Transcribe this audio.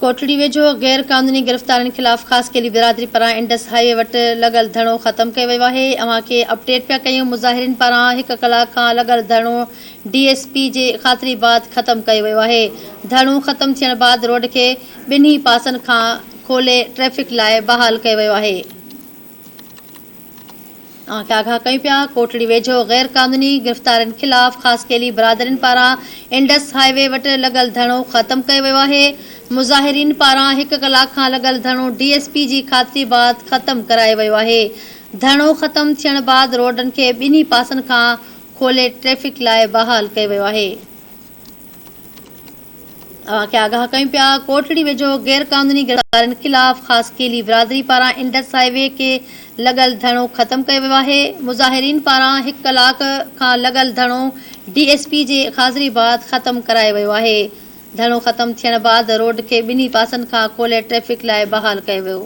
कोटड़ी वेझो गैर कानूनी गिरफ़्तारनि ख़िलाफ़ ख़ासि केली बिरादरी पारां इंडस हाईवे वटि लॻल धरणो ख़तमु कयो वियो आहे। अव्हां खे अपडेट पिया कयूं। मुज़ाहिरीन पारां 1 कलाक खां लॻल धरणो DSP जे ख़ातिरी बाद ख़तमु कयो वियो आहे। धरणो ख़तमु थियण बाद रोड खे ॿिन्ही पासनि खां खोले ट्रैफ़िक लाइ बहाल कयो वियो आहे। आगाह कयूं पिया। कोटड़ी वेझो गैर कानूनी गिरफ़्तारनि ख़िलाफ़ ख़ासि केली बिरादरियुनि पारां इंडस हाईवे वटि लॻल धरणो ख़तमु कयो वियो आहे। मुज़ाहिरीन पारां 1 कलाक खां लॻल धरणो DSP जी ख़ातिरी बाद ख़तमु करायो वियो आहे। धरणो ख़तमु थियण बाद रोडनि खे ॿिन्ही पासनि खां खोले ट्रैफ़िक लाइ बहाल कयो वियो आहे। आगाह कयूं पिया। कोटड़ी वेझो गैर कानूनी गिरफ़्तारनि ख़िलाफ़ ख़ासि केली बिरादरी पारां इंडस हाईवे के लॻल धरणो ख़तमु कयो वियो आहे। मुज़ाहिरीन पारां 1 कलाक खां लॻल धरणो DSP जे ख़ातिरी बाद ख़तमु करायो वियो आहे। धरणो ख़तमु थियण बाद रोड खे ॿिन्ही पासनि खां खोले ट्रैफ़िक लाइ बहाल कयो वियो।